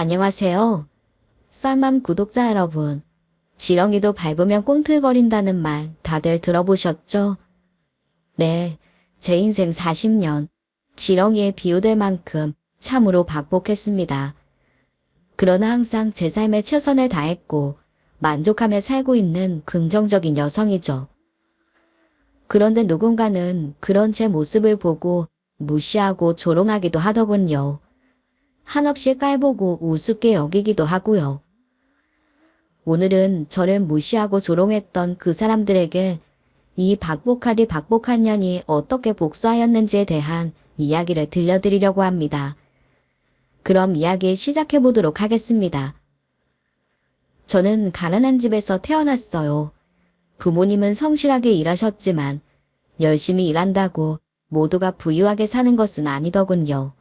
안녕하세요. 썰맘 구독자 여러분. 지렁이도 밟으면 꿈틀거린다는 말 다들 들어보셨죠? 네, 제 인생 40년 지렁이에 비유될 만큼 참으로 박복했습니다. 그러나 항상 제 삶에 최선을 다했고 만족하며 살고 있는 긍정적인 여성이죠. 그런데 누군가는 그런 제 모습을 보고 무시하고 조롱하기도 하더군요. 한없이 깔보고 우습게 여기기도 하고요. 오늘은 저를 무시하고 조롱했던 그 사람들에게 이 박복하리 박복한 년이 어떻게 복수하였는지에 대한 이야기를 들려드리려고 합니다. 그럼 이야기 시작해 보도록 하겠습니다. 저는 가난한 집에서 태어났어요. 부모님은 성실하게 일하셨지만 열심히 일한다고 모두가 부유하게 사는 것은 아니더군요.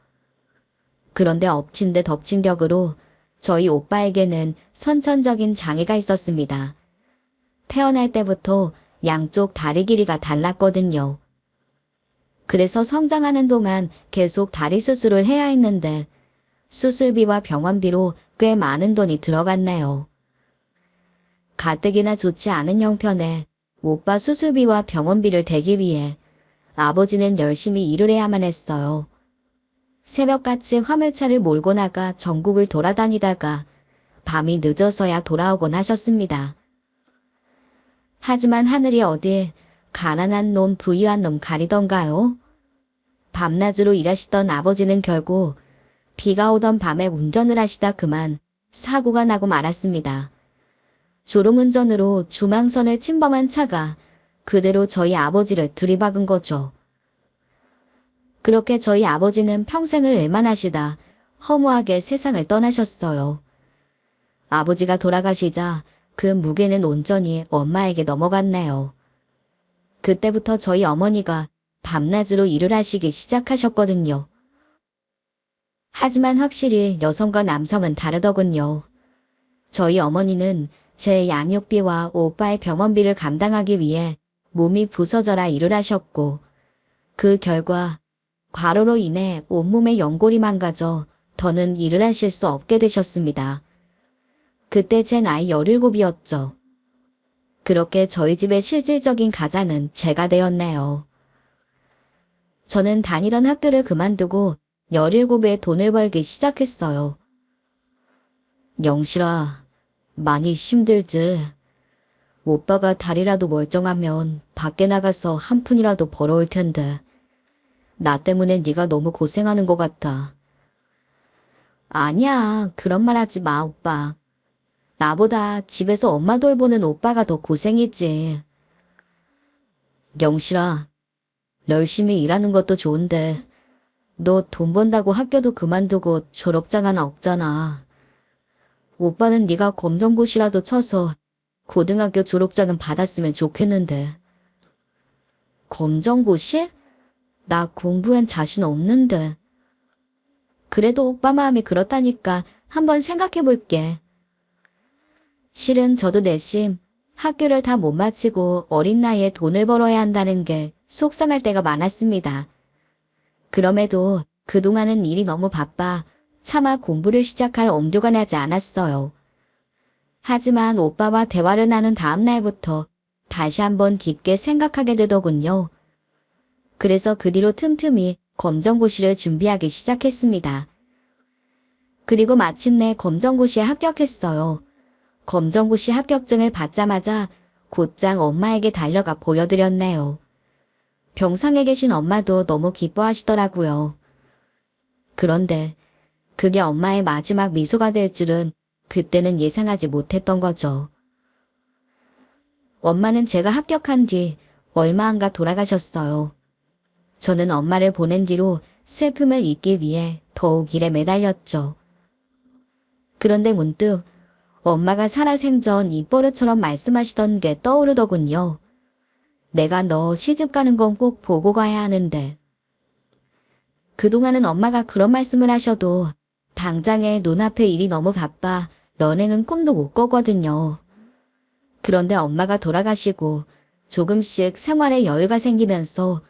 그런데 엎친 데 덮친 격으로 저희 오빠에게는 선천적인 장애가 있었습니다. 태어날 때부터 양쪽 다리 길이가 달랐거든요. 그래서 성장하는 동안 계속 다리 수술을 해야 했는데 수술비와 병원비로 꽤 많은 돈이 들어갔네요. 가뜩이나 좋지 않은 형편에 오빠 수술비와 병원비를 대기 위해 아버지는 열심히 일을 해야만 했어요. 새벽같이 화물차를 몰고 나가 전국을 돌아다니다가 밤이 늦어서야 돌아오곤 하셨습니다. 하지만 하늘이 어디 가난한 놈 부유한 놈 가리던가요? 밤낮으로 일하시던 아버지는 결국 비가 오던 밤에 운전을 하시다 그만 사고가 나고 말았습니다. 졸음운전으로 중앙선을 침범한 차가 그대로 저희 아버지를 들이박은 거죠. 그렇게 저희 아버지는 평생을 애만하시다 허무하게 세상을 떠나셨어요. 아버지가 돌아가시자 그 무게는 온전히 엄마에게 넘어갔네요. 그때부터 저희 어머니가 밤낮으로 일을 하시기 시작하셨거든요. 하지만 확실히 여성과 남성은 다르더군요. 저희 어머니는 제 양육비와 오빠의 병원비를 감당하기 위해 몸이 부서져라 일을 하셨고 그 결과 과로로 인해 온몸의 연골이 망가져 더는 일을 하실 수 없게 되셨습니다. 그때 제 나이 17이었죠. 그렇게 저희 집의 실질적인 가장은 제가 되었네요. 저는 다니던 학교를 그만두고 17에 돈을 벌기 시작했어요. 영실아, 많이 힘들지? 오빠가 다리라도 멀쩡하면 밖에 나가서 한 푼이라도 벌어올 텐데. 나 때문에 네가 너무 고생하는 것 같아. 아니야, 그런 말 하지 마, 오빠. 나보다 집에서 엄마 돌보는 오빠가 더 고생이지. 영실아, 열심히 일하는 것도 좋은데 너 돈 번다고 학교도 그만두고 졸업장 하나 없잖아. 오빠는 네가 검정고시라도 쳐서 고등학교 졸업장은 받았으면 좋겠는데. 검정고시? 나 공부엔 자신 없는데. 그래도 오빠 마음이 그렇다니까 한번 생각해 볼게. 실은 저도 내심 학교를 다 못 마치고 어린 나이에 돈을 벌어야 한다는 게 속상할 때가 많았습니다. 그럼에도 그동안은 일이 너무 바빠 차마 공부를 시작할 엄두가 나지 않았어요. 하지만 오빠와 대화를 나눈 다음 날부터 다시 한번 깊게 생각하게 되더군요. 그래서 그 뒤로 틈틈이 검정고시를 준비하기 시작했습니다. 그리고 마침내 검정고시에 합격했어요. 검정고시 합격증을 받자마자 곧장 엄마에게 달려가 보여드렸네요. 병상에 계신 엄마도 너무 기뻐하시더라고요. 그런데 그게 엄마의 마지막 미소가 될 줄은 그때는 예상하지 못했던 거죠. 엄마는 제가 합격한 뒤 얼마 안가 돌아가셨어요. 저는 엄마를 보낸 뒤로 슬픔을 잊기 위해 더욱 일에 매달렸죠. 그런데 문득 엄마가 살아생전 입버릇처럼 말씀하시던 게 떠오르더군요. 내가 너 시집 가는 건 꼭 보고 가야 하는데. 그동안은 엄마가 그런 말씀을 하셔도 당장에 눈앞에 일이 너무 바빠 너네는 꿈도 못 꿔거든요. 그런데 엄마가 돌아가시고 조금씩 생활에 여유가 생기면서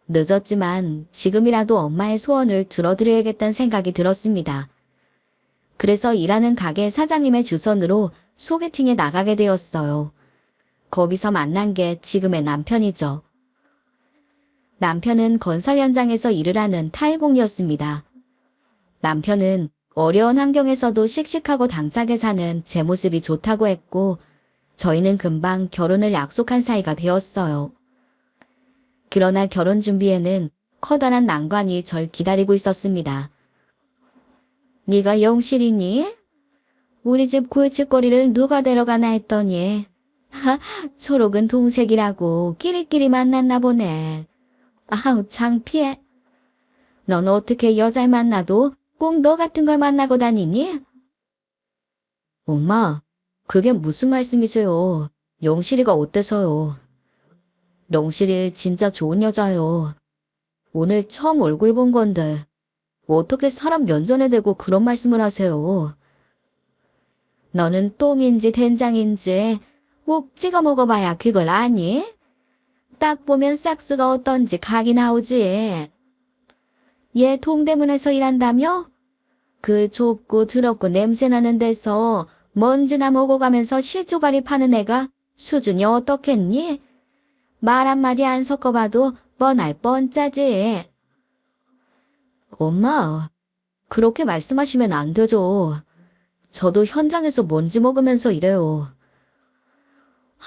늦었지만 지금이라도 엄마의 소원을 들어드려야겠다는 생각이 들었습니다. 그래서 일하는 가게 사장님의 주선으로 소개팅에 나가게 되었어요. 거기서 만난 게 지금의 남편이죠. 남편은 건설 현장에서 일을 하는 타일공이었습니다. 남편은 어려운 환경에서도 씩씩하고 당차게 사는 제 모습이 좋다고 했고, 저희는 금방 결혼을 약속한 사이가 되었어요. 그러나 결혼 준비에는 커다란 난관이 절 기다리고 있었습니다. 네가 영실이니? 우리 집 골칫거리를 누가 데려가나 했더니 초록은 동색이라고 끼리끼리 만났나 보네. 아우 창피해. 넌 어떻게 여자를 만나도 꼭 너 같은 걸 만나고 다니니? 엄마, 그게 무슨 말씀이세요? 영실이가 어때서요? 영실이 진짜 좋은 여자요. 오늘 처음 얼굴 본 건데 어떻게 사람 면전에 대고 그런 말씀을 하세요? 너는 똥인지 된장인지 꼭 찍어 먹어봐야 그걸 아니? 딱 보면 싹수가 어떤지 각이 나오지. 얘 동대문에서 일한다며? 그 좁고 더럽고 냄새나는 데서 먼지나 먹어가면서 실조가리 파는 애가 수준이 어떻겠니? 말 한마디 안 섞어봐도 뻔할 뻔짜지. 엄마, 그렇게 말씀하시면 안 되죠. 저도 현장에서 먼지 먹으면서 일해요.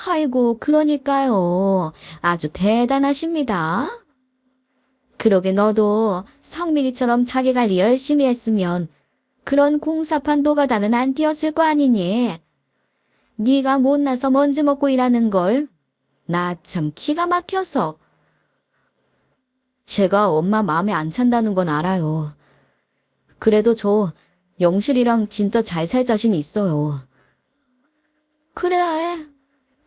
아이고, 그러니까요. 아주 대단하십니다. 그러게 너도 성민이처럼 자기 관리 열심히 했으면 그런 공사판 노가다는 안 뛰었을 거 아니니. 네가 못나서 먼지 먹고 일하는 걸. 나 참 기가 막혀서. 제가 엄마 마음에 안 찬다는 건 알아요. 그래도 저 영실이랑 진짜 잘 살 자신 있어요. 그래.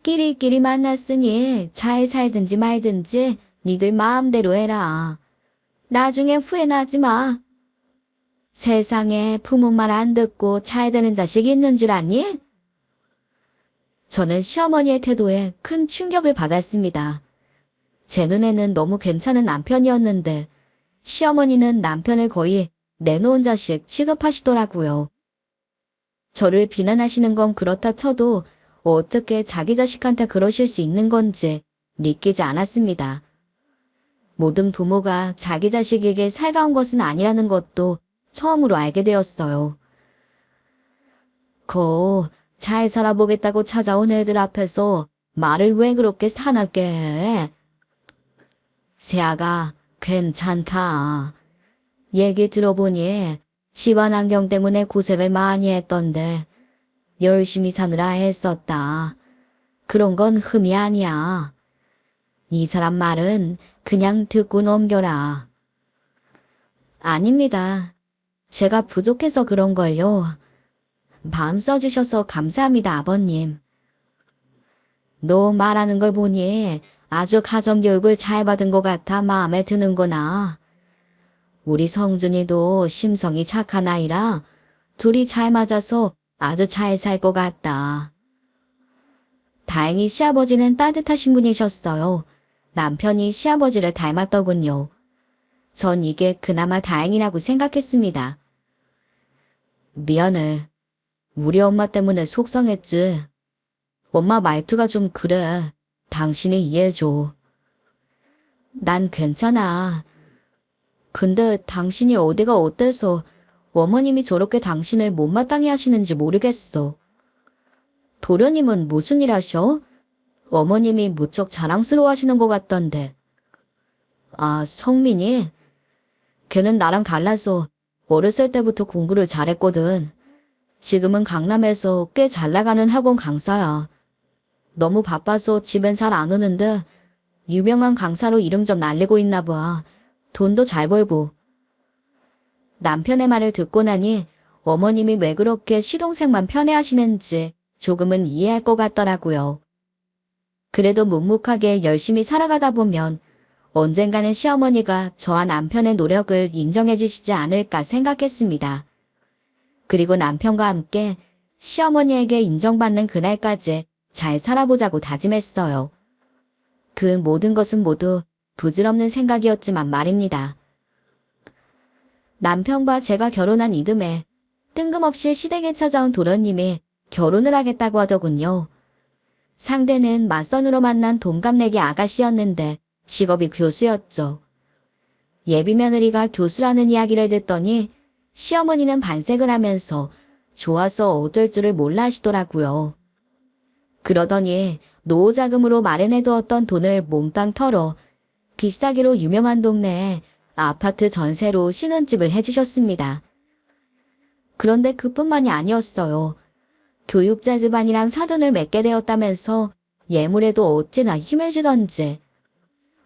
끼리끼리 만났으니 잘 살든지 말든지 니들 마음대로 해라. 나중에 후회나지 마. 세상에 부모 말 안 듣고 잘 되는 자식이 있는 줄 아니? 저는 시어머니의 태도에 큰 충격을 받았습니다. 제 눈에는 너무 괜찮은 남편이었는데 시어머니는 남편을 거의 내놓은 자식 취급하시더라고요. 저를 비난하시는 건 그렇다 쳐도 어떻게 자기 자식한테 그러실 수 있는 건지 믿기지 않았습니다. 모든 부모가 자기 자식에게 살가운 것은 아니라는 것도 처음으로 알게 되었어요. 잘 살아보겠다고 찾아온 애들 앞에서 말을 왜 그렇게 사납게 해? 세아가 괜찮다. 얘기 들어보니 집안 환경 때문에 고생을 많이 했던데 열심히 사느라 했었다. 그런 건 흠이 아니야. 이 사람 말은 그냥 듣고 넘겨라. 아닙니다. 제가 부족해서 그런걸요. 마음 써주셔서 감사합니다, 아버님. 너 말하는 걸 보니 아주 가정교육을 잘 받은 것 같아 마음에 드는구나. 우리 성준이도 심성이 착한 아이라 둘이 잘 맞아서 아주 잘 살 것 같다. 다행히 시아버지는 따뜻하신 분이셨어요. 남편이 시아버지를 닮았더군요. 전 이게 그나마 다행이라고 생각했습니다. 미안해. 우리 엄마 때문에 속상했지. 엄마 말투가 좀 그래. 당신이 이해해줘. 난 괜찮아. 근데 당신이 어디가 어때서 어머님이 저렇게 당신을 못마땅해 하시는지 모르겠어. 도련님은 무슨 일 하셔? 어머님이 무척 자랑스러워 하시는 것 같던데. 아, 성민이? 걔는 나랑 달라서 어렸을 때부터 공부를 잘했거든. 지금은 강남에서 꽤 잘 나가는 학원 강사야. 너무 바빠서 집엔 잘 안 오는데 유명한 강사로 이름 좀 날리고 있나 봐. 돈도 잘 벌고. 남편의 말을 듣고 나니 어머님이 왜 그렇게 시동생만 편애하시는지 조금은 이해할 것 같더라고요. 그래도 묵묵하게 열심히 살아가다 보면 언젠가는 시어머니가 저와 남편의 노력을 인정해 주시지 않을까 생각했습니다. 그리고 남편과 함께 시어머니에게 인정받는 그날까지 잘 살아보자고 다짐했어요. 그 모든 것은 모두 부질없는 생각이었지만 말입니다. 남편과 제가 결혼한 이듬해 뜬금없이 시댁에 찾아온 도련님이 결혼을 하겠다고 하더군요. 상대는 맞선으로 만난 동갑내기 아가씨였는데 직업이 교수였죠. 예비 며느리가 교수라는 이야기를 듣더니 시어머니는 반색을 하면서 좋아서 어쩔 줄을 몰라 하시더라고요. 그러더니 노후자금으로 마련해두었던 돈을 몽땅 털어 비싸기로 유명한 동네에 아파트 전세로 신혼집을 해주셨습니다. 그런데 그뿐만이 아니었어요. 교육자 집안이랑 사돈을 맺게 되었다면서 예물에도 어찌나 힘을 주던지.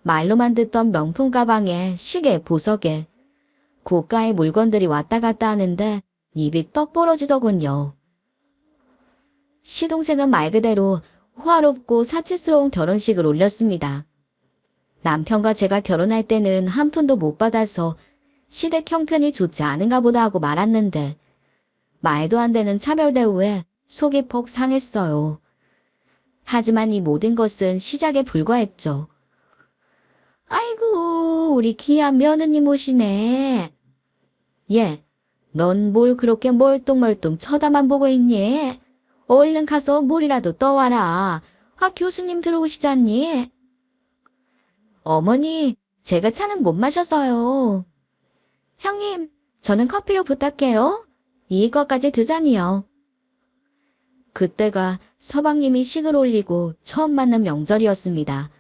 말로만 듣던 명품 가방에 시계, 보석에 고가의 물건들이 왔다 갔다 하는데 입이 떡 벌어지더군요. 시동생은 말 그대로 호화롭고 사치스러운 결혼식을 올렸습니다. 남편과 제가 결혼할 때는 한 푼도 못 받아서 시댁 형편이 좋지 않은가 보다 하고 말았는데 말도 안 되는 차별 대우에 속이 퍽 상했어요. 하지만 이 모든 것은 시작에 불과했죠. 아이고, 우리 귀한 며느님 오시네. 예, 넌 뭘 그렇게 멀뚱멀뚱 쳐다만 보고 있니? 얼른 가서 물이라도 떠와라. 아, 교수님 들어오시잖니? 어머니, 제가 차는 못 마셔서요. 형님, 저는 커피로 부탁해요. 이것까지 2잔이요. 그때가 서방님이 식을 올리고 처음 만난 명절이었습니다.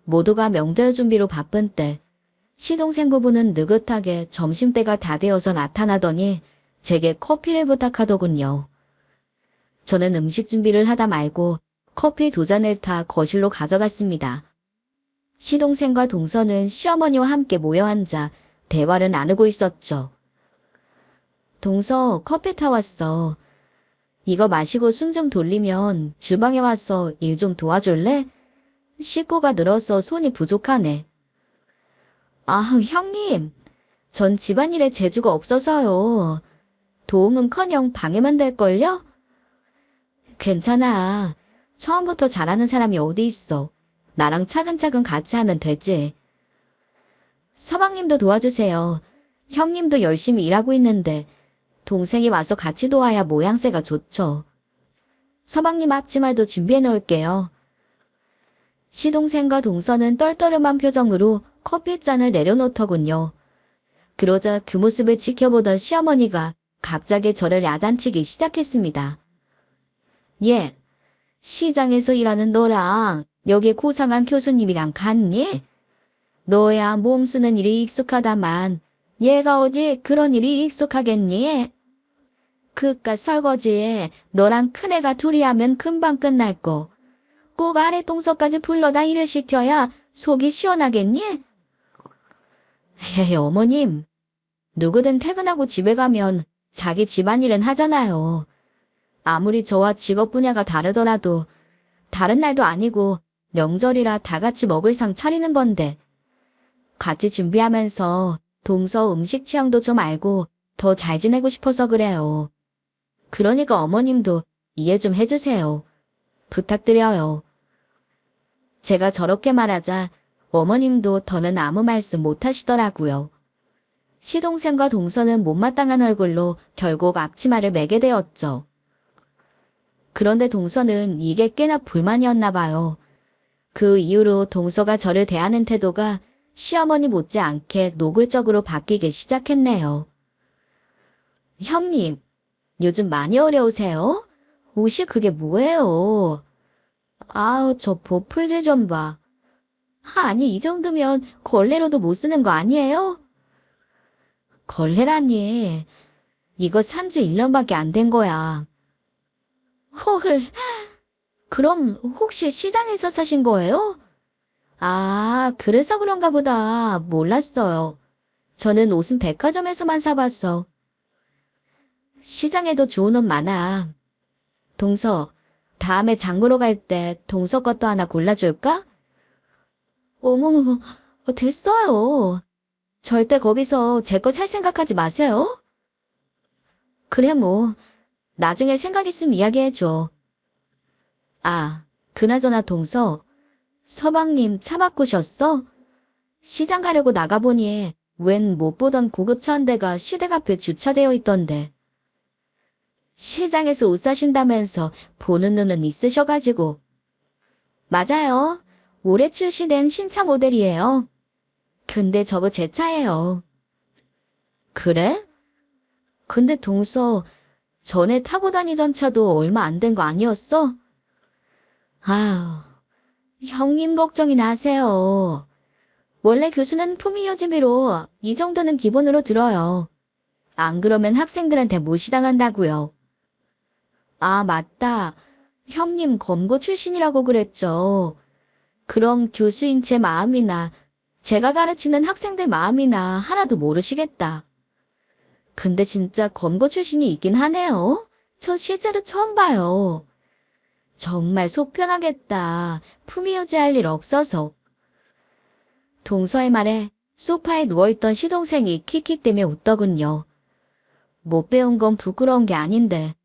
모두가 명절 준비로 바쁜 때 시동생 부부는 느긋하게 점심때가 다 되어서 나타나더니 제게 커피를 부탁하더군요. 저는 음식 준비를 하다 말고 커피 2잔을 타 거실로 가져갔습니다. 시동생과 동서는 시어머니와 함께 모여 앉아 대화를 나누고 있었죠. 동서, 커피 타왔어. 이거 마시고 숨 좀 돌리면 주방에 와서 일 좀 도와줄래? 식구가 늘어서 손이 부족하네. 아, 형님. 전 집안일에 재주가 없어서요. 도움은커녕 방해만 될걸요? 괜찮아. 처음부터 잘하는 사람이 어디 있어. 나랑 차근차근 같이 하면 되지. 서방님도 도와주세요. 형님도 열심히 일하고 있는데 동생이 와서 같이 도와야 모양새가 좋죠. 서방님 앞치마도 준비해 놓을게요. 시동생과 동서는 떨떠름한 표정으로 커피잔을 내려놓더군요. 그러자 그 모습을 지켜보던 시어머니가 갑자기 저를 야단치기 시작했습니다. 예, 시장에서 일하는 너랑 여기 고상한 교수님이랑 같니? 너야 몸 쓰는 일이 익숙하다만 얘가 어디 그런 일이 익숙하겠니? 그깟 설거지에 너랑 큰애가 둘이 하면 금방 끝날 거. 꼭 아래 동서까지 불러다 일을 시켜야 속이 시원하겠니? 헤헤, 어머님. 누구든 퇴근하고 집에 가면 자기 집안일은 하잖아요. 아무리 저와 직업 분야가 다르더라도 다른 날도 아니고 명절이라 다 같이 먹을 상 차리는 건데 같이 준비하면서 동서 음식 취향도 좀 알고 더 잘 지내고 싶어서 그래요. 그러니까 어머님도 이해 좀 해주세요. 부탁드려요. 제가 저렇게 말하자 어머님도 더는 아무 말씀 못 하시더라고요. 시동생과 동서는 못마땅한 얼굴로 결국 앞치마를 매게 되었죠. 그런데 동서는 이게 꽤나 불만이었나 봐요. 그 이후로 동서가 저를 대하는 태도가 시어머니 못지않게 노골적으로 바뀌기 시작했네요. 형님, 요즘 많이 어려우세요? 옷이 그게 뭐예요? 아우, 저 보풀들 좀 봐. 아니, 이 정도면 걸레로도 못 쓰는 거 아니에요? 걸레라니. 이거 산지 1년밖에 안 된 거야. 헐, 그럼 혹시 시장에서 사신 거예요? 아, 그래서 그런가 보다. 몰랐어요. 저는 옷은 백화점에서만 사봤어. 시장에도 좋은 옷 많아. 동서, 다음에 장 보러 갈 때 동서 것도 하나 골라줄까? 어머머, 됐어요. 절대 거기서 제 거 살 생각하지 마세요. 그래 뭐, 나중에 생각 있으면 이야기해줘. 아, 그나저나 동서, 서방님 차 바꾸셨어? 시장 가려고 나가보니 웬 못 보던 고급차 한 대가 시댁 앞에 주차되어 있던데. 시장에서 옷 사신다면서 보는 눈은 있으셔가지고. 맞아요. 올해 출시된 신차 모델이에요. 근데 저거 제 차예요. 그래? 근데 동서, 전에 타고 다니던 차도 얼마 안 된 거 아니었어? 아휴, 형님 걱정이나 하세요. 원래 교수는 품위 유지비로 이 정도는 기본으로 들어요. 안 그러면 학생들한테 무시당한다고요. 아, 맞다. 형님 검고 출신이라고 그랬죠. 그럼 교수인 제 마음이나 제가 가르치는 학생들 마음이나 하나도 모르시겠다. 근데 진짜 검고 출신이 있긴 하네요. 저 실제로 처음 봐요. 정말 속 편하겠다. 품위 유지할 일 없어서. 동서의 말에 소파에 누워있던 시동생이 킥킥대며 웃더군요. 못 배운 건 부끄러운 게 아닌데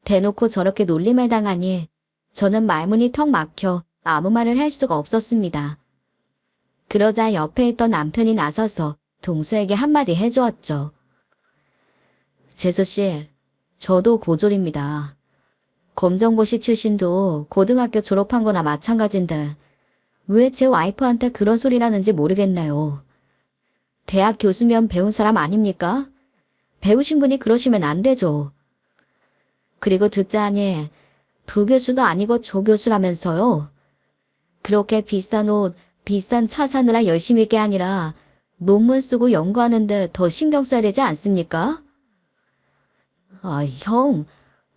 대놓고 저렇게 놀림을 당하니 저는 말문이 턱 막혀 아무 말을 할 수가 없었습니다. 그러자 옆에 있던 남편이 나서서 동서에게 한마디 해주었죠. 재수씨, 저도 고졸입니다. 검정고시 출신도 고등학교 졸업한 거나 마찬가지인데 왜 제 와이프한테 그런 소리를 하는지 모르겠네요. 대학 교수면 배운 사람 아닙니까? 배우신 분이 그러시면 안 되죠. 그리고 듣자니 부교수도 아니고 조교수라면서요. 그렇게 비싼 옷, 비싼 차 사느라 열심히 게 아니라 논문 쓰고 연구하는데 더 신경 써야 되지 않습니까? 아, 형,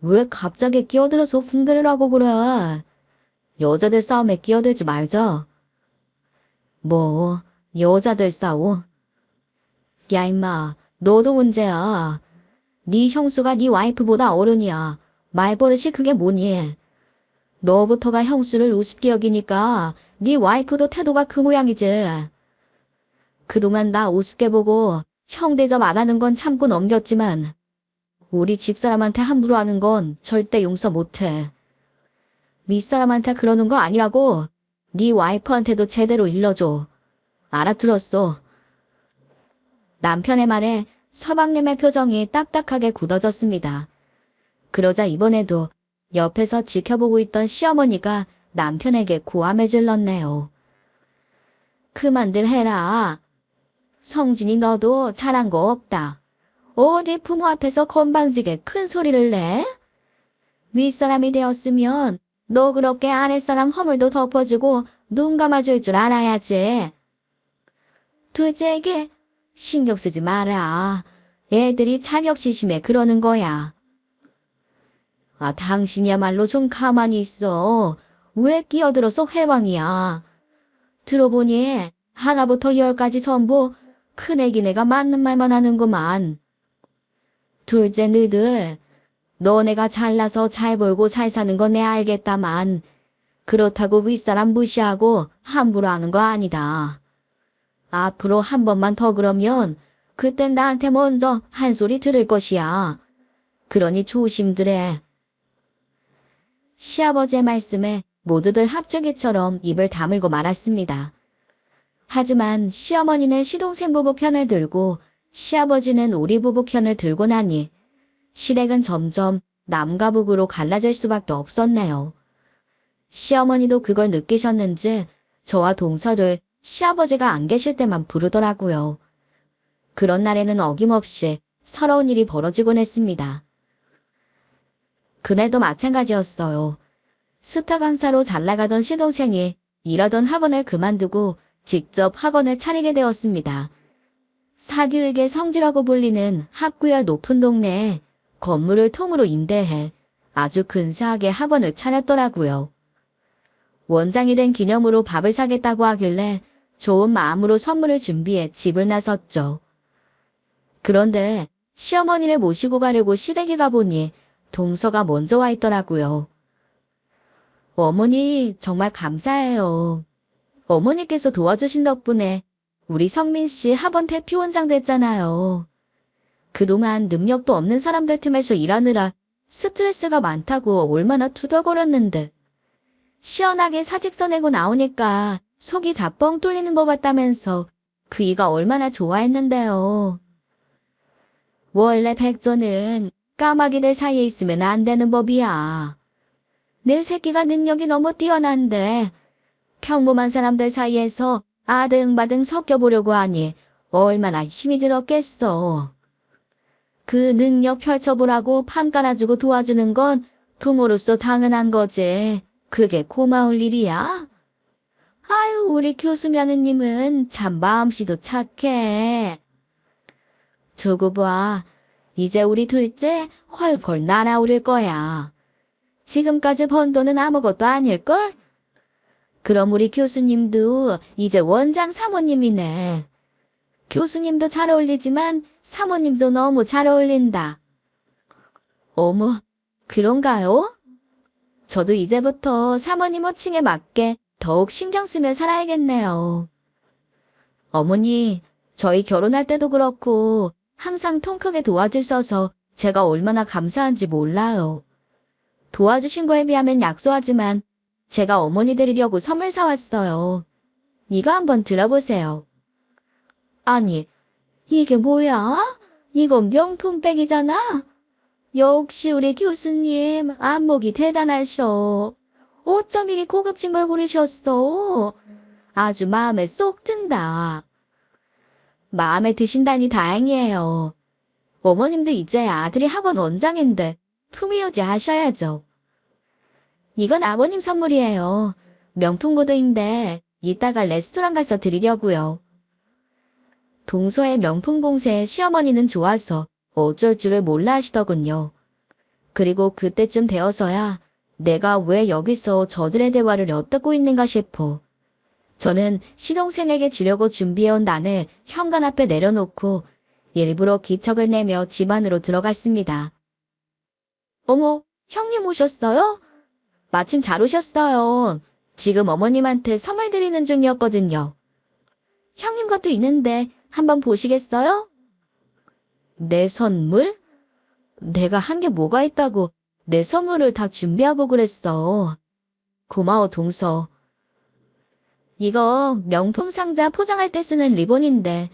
왜 갑자기 끼어들어서 훈계를 하고 그래? 여자들 싸움에 끼어들지 말자. 뭐, 여자들 싸워? 야, 임마, 너도 문제야. 네 형수가 네 와이프보다 어른이야. 말버릇이 그게 뭐니? 너부터가 형수를 우습게 여기니까 네 와이프도 태도가 그 모양이지. 그동안 나 우습게 보고 형 대접 안 하는 건 참고 넘겼지만 우리 집사람한테 함부로 하는 건 절대 용서 못해. 윗사람한테 그러는 거 아니라고 네 와이프한테도 제대로 일러줘. 알아들었어. 남편의 말에 서방님의 표정이 딱딱하게 굳어졌습니다. 그러자 이번에도 옆에서 지켜보고 있던 시어머니가 남편에게 고함을 질렀네요. 그만들 해라. 성진이 너도 잘한 거 없다. 어디 부모 앞에서 건방지게 큰 소리를 내? 윗사람이 되었으면 너 그렇게 아랫사람 허물도 덮어주고 눈 감아줄 줄 알아야지. 둘째에게 신경 쓰지 마라. 애들이 자격지심에 그러는 거야. 아, 당신이야말로 좀 가만히 있어. 왜 끼어들어서 회방이야. 들어보니 하나부터 열까지 전부 큰애기네가 맞는 말만 하는구만. 둘째 너희들, 너네가 잘나서 잘 벌고 잘 사는 건 내 알겠다만 그렇다고 윗사람 무시하고 함부로 하는 거 아니다. 앞으로 한 번만 더 그러면 그땐 나한테 먼저 한 소리 들을 것이야. 그러니 조심들해. 시아버지의 말씀에 모두들 합주기처럼 입을 다물고 말았습니다. 하지만 시어머니는 시동생 부부 편을 들고 시아버지는 우리 부부 편을 들고 나니 시댁은 점점 남과 북으로 갈라질 수밖에 없었네요. 시어머니도 그걸 느끼셨는지 저와 동서를 시아버지가 안 계실 때만 부르더라고요. 그런 날에는 어김없이 서러운 일이 벌어지곤 했습니다. 그날도 마찬가지였어요. 스타 강사로 잘 나가던 시동생이 일하던 학원을 그만두고 직접 학원을 차리게 되었습니다. 사교육의 성지라고 불리는 학구열 높은 동네에 건물을 통으로 임대해 아주 근사하게 학원을 차렸더라고요. 원장이 된 기념으로 밥을 사겠다고 하길래 좋은 마음으로 선물을 준비해 집을 나섰죠. 그런데 시어머니를 모시고 가려고 시댁에 가보니 동서가 먼저 와 있더라고요. 어머니 정말 감사해요. 어머니께서 도와주신 덕분에 우리 성민 씨 학원 대표원장 됐잖아요. 그동안 능력도 없는 사람들 틈에서 일하느라 스트레스가 많다고 얼마나 투덜거렸는데 시원하게 사직서 내고 나오니까 속이 다 뻥 뚫리는 것 같다면서 그 이가 얼마나 좋아했는데요. 원래 백조는 까마귀들 사이에 있으면 안 되는 법이야. 내 새끼가 능력이 너무 뛰어난데 평범한 사람들 사이에서 아등바등 섞여보려고 하니 얼마나 힘이 들었겠어. 그 능력 펼쳐보라고 판 깔아주고 도와주는 건 부모로서 당연한 거지. 그게 고마울 일이야? 아유, 우리 교수 며느님은 참 마음씨도 착해. 두고 봐. 이제 우리 둘째 헐헐 날아오를 거야. 지금까지 번 돈은 아무것도 아닐걸? 그럼 우리 교수님도 이제 원장 사모님이네. 교수님도 잘 어울리지만 사모님도 너무 잘 어울린다. 어머, 그런가요? 저도 이제부터 사모님 호칭에 맞게 더욱 신경 쓰며 살아야겠네요. 어머니, 저희 결혼할 때도 그렇고 항상 통 크게 도와주셔서 제가 얼마나 감사한지 몰라요. 도와주신 거에 비하면 약소하지만 제가 어머니 드리려고 선물 사왔어요. 이거 한번 들어보세요. 아니, 이게 뭐야? 이건 명품백이잖아? 역시 우리 교수님 안목이 대단하셔. 어쩜 이리 고급진 걸 고르셨어? 아주 마음에 쏙 든다. 마음에 드신다니 다행이에요. 어머님도 이제 아들이 학원 원장인데 품위유지 하셔야죠. 이건 아버님 선물이에요. 명품 구두인데 이따가 레스토랑 가서 드리려고요. 동서의 명품 공세에 시어머니는 좋아서 어쩔 줄을 몰라 하시더군요. 그리고 그때쯤 되어서야 내가 왜 여기서 저들의 대화를 엿듣고 있는가 싶어. 저는 시동생에게 주려고 준비해온 난을 현관 앞에 내려놓고 일부러 기척을 내며 집 안으로 들어갔습니다. 어머, 형님 오셨어요? 마침 잘 오셨어요. 지금 어머님한테 선물 드리는 중이었거든요. 형님 것도 있는데 한번 보시겠어요? 내 선물? 내가 한 게 뭐가 있다고 내 선물을 다 준비하고 그랬어. 고마워, 동서. 이거 명품 상자 포장할 때 쓰는 리본인데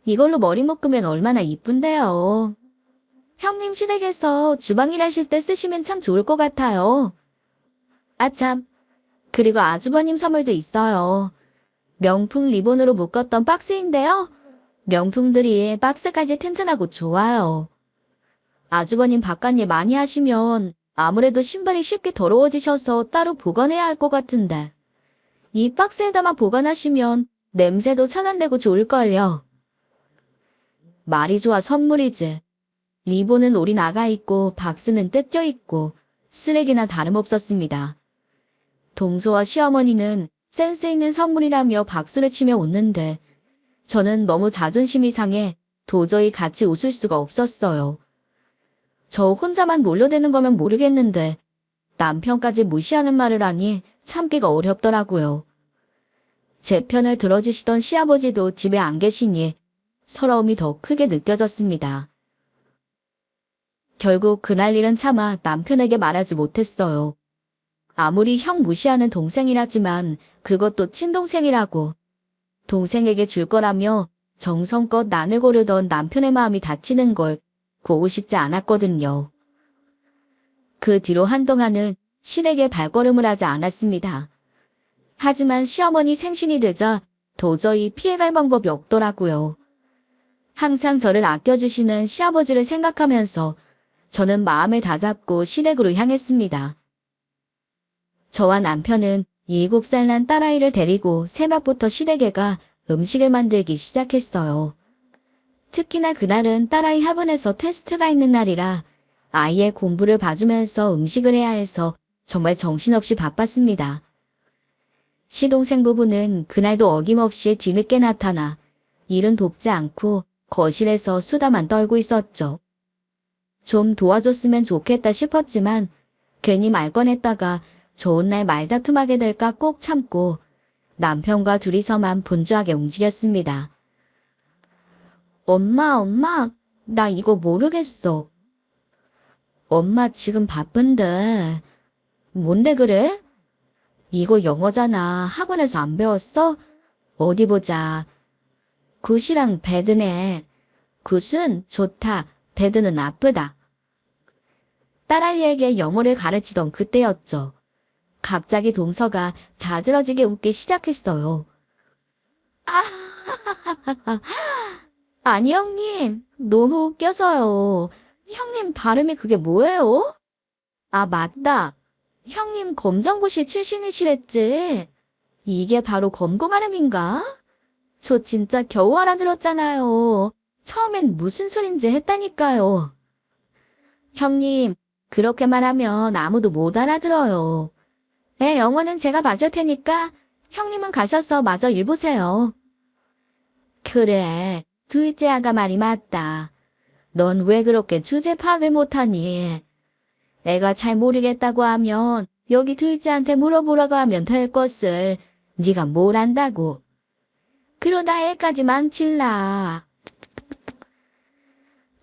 이걸로 머리 묶으면 얼마나 이쁜데요. 형님 시댁에서 주방 일하실 때 쓰시면 참 좋을 것 같아요. 아참, 그리고 아주버님 선물도 있어요. 명품 리본으로 묶었던 박스인데요. 명품들이 박스까지 튼튼하고 좋아요. 아주버님 바깥일 많이 하시면 아무래도 신발이 쉽게 더러워지셔서 따로 보관해야 할 것 같은데 이 박스에다만 보관하시면 냄새도 차단되고 좋을걸요. 말이 좋아 선물이지. 리본은 올이 나가 있고 박스는 뜯겨 있고 쓰레기나 다름없었습니다. 동서와 시어머니는 센스 있는 선물이라며 박수를 치며 웃는데 저는 너무 자존심이 상해 도저히 같이 웃을 수가 없었어요. 저 혼자만 놀려대는 거면 모르겠는데 남편까지 무시하는 말을 하니 참기가 어렵더라고요. 제 편을 들어주시던 시아버지도 집에 안 계시니 서러움이 더 크게 느껴졌습니다. 결국 그날 일은 차마 남편에게 말하지 못했어요. 아무리 형 무시하는 동생이라지만 그것도 친동생이라고. 동생에게 줄 거라며 정성껏 난을 고르던 남편의 마음이 다치는 걸 보고 싶지 않았거든요. 그 뒤로 한동안은 시댁에 발걸음을 하지 않았습니다. 하지만 시어머니 생신이 되자 도저히 피해갈 방법이 없더라고요. 항상 저를 아껴주시는 시아버지를 생각하면서 저는 마음을 다잡고 시댁으로 향했습니다. 저와 남편은 7살 난 딸아이를 데리고 새벽부터 시댁에 가 음식을 만들기 시작했어요. 특히나 그날은 딸아이 학원에서 테스트가 있는 날이라 아이의 공부를 봐주면서 음식을 해야 해서 정말 정신없이 바빴습니다. 시동생 부부는 그날도 어김없이 뒤늦게 나타나 일은 돕지 않고 거실에서 수다만 떨고 있었죠. 좀 도와줬으면 좋겠다 싶었지만 괜히 말 꺼냈다가 좋은 날 말다툼하게 될까 꼭 참고 남편과 둘이서만 분주하게 움직였습니다. 엄마, 나 이거 모르겠어. 엄마 지금 바쁜데. 뭔데 그래? 이거 영어잖아. 학원에서 안 배웠어? 어디 보자. 굿이랑 배드네. 굿은 좋다. 배드는 나쁘다. 딸아이에게 영어를 가르치던 그때였죠. 갑자기 동서가 자지러지게 웃기 시작했어요. 아, 아니 형님, 너무 웃겨서요. 형님 발음이 그게 뭐예요? 아, 맞다. 형님 검정고시 출신이시랬지. 이게 바로 검고 발음인가? 저 진짜 겨우 알아들었잖아요. 처음엔 무슨 소린지 했다니까요. 형님, 그렇게 말하면 아무도 못 알아들어요. 네, 영어는 제가 봐줄 테니까 형님은 가셔서 마저 읽보세요. 그래, 둘째 아가 말이 맞다. 넌 왜 그렇게 주제 파악을 못하니? 내가 잘 모르겠다고 하면 여기 둘째한테 물어보라고 하면 될 것을 네가 뭘 안다고. 그러다 애까지만 칠라.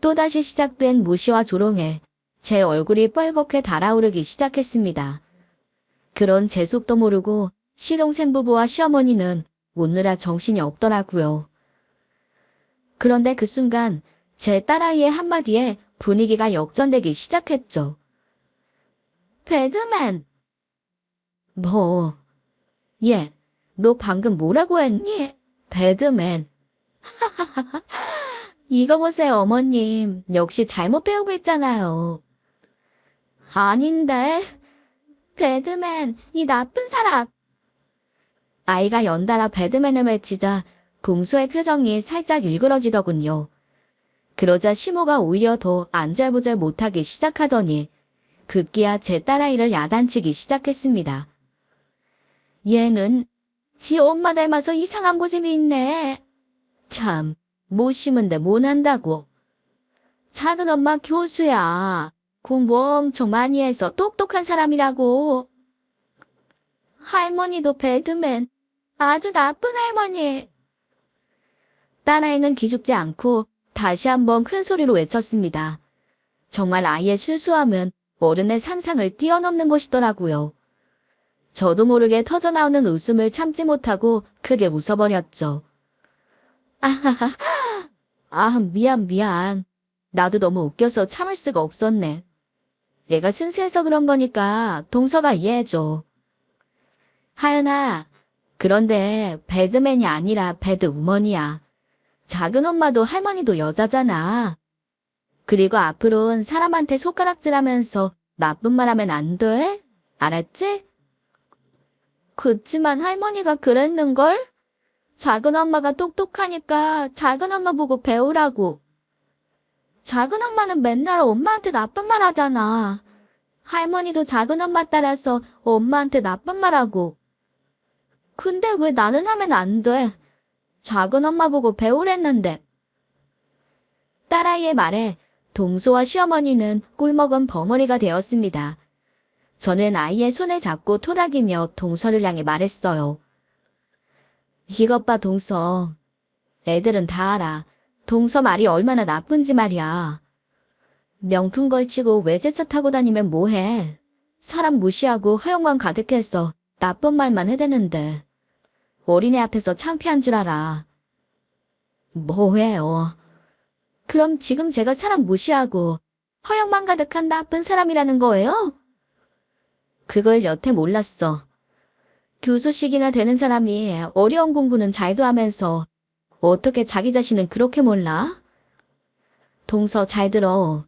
또다시 시작된 무시와 조롱에 제 얼굴이 뻘겋게 달아오르기 시작했습니다. 그런 제 속도 모르고 시동생 부부와 시어머니는 웃느라 정신이 없더라고요. 그런데 그 순간 제 딸아이의 한마디에 분위기가 역전되기 시작했죠. 배드맨. 뭐? 얘, 너 방금 뭐라고 했니? 배드맨. 이거 보세요, 어머님. 역시 잘못 배우고 있잖아요. 아닌데. 배드맨, 이 나쁜 사람. 아이가 연달아 배드맨을 외치자 공소의 표정이 살짝 일그러지더군요. 그러자 시모가 오히려 더 안절부절 못하기 시작하더니 급기야 제 딸아이를 야단치기 시작했습니다. 얘는 지 엄마 닮아서 이상한 고집이 있네. 참, 못 심은데 못한다고. 작은 엄마 교수야. 공부 엄청 많이 해서 똑똑한 사람이라고. 할머니도 배드맨. 아주 나쁜 할머니. 딸아이는 기죽지 않고 다시 한번 큰 소리로 외쳤습니다. 정말 아이의 순수함은 어른의 상상을 뛰어넘는 것이더라고요. 저도 모르게 터져나오는 웃음을 참지 못하고 크게 웃어버렸죠. 아하하, 아, 미안. 나도 너무 웃겨서 참을 수가 없었네. 얘가 순수해서 그런 거니까 동서가 이해해줘. 하연아, 그런데 배드맨이 아니라 배드우먼이야. 작은 엄마도 할머니도 여자잖아. 그리고 앞으로는 사람한테 손가락질하면서 나쁜 말 하면 안 돼? 알았지? 그치만 할머니가 그랬는걸? 작은 엄마가 똑똑하니까 작은 엄마 보고 배우라고. 작은 엄마는 맨날 엄마한테 나쁜 말 하잖아. 할머니도 작은 엄마 따라서 엄마한테 나쁜 말 하고. 근데 왜 나는 하면 안 돼? 작은 엄마 보고 배우랬는데. 딸아이의 말에 동서와 시어머니는 꿀먹은 벙어리가 되었습니다. 저는 아이의 손을 잡고 토닥이며 동서를 향해 말했어요. 이것 봐, 동서. 애들은 다 알아. 동서 말이 얼마나 나쁜지 말이야. 명품 걸치고 외제차 타고 다니면 뭐해. 사람 무시하고 허용만 가득해서 나쁜 말만 해대는데. 어린애 앞에서 창피한 줄 알아. 뭐해요. 그럼 지금 제가 사람 무시하고 허영만 가득한 나쁜 사람이라는 거예요? 그걸 여태 몰랐어. 교수식이나 되는 사람이 어려운 공부는 잘도 하면서 어떻게 자기 자신은 그렇게 몰라? 동서 잘 들어.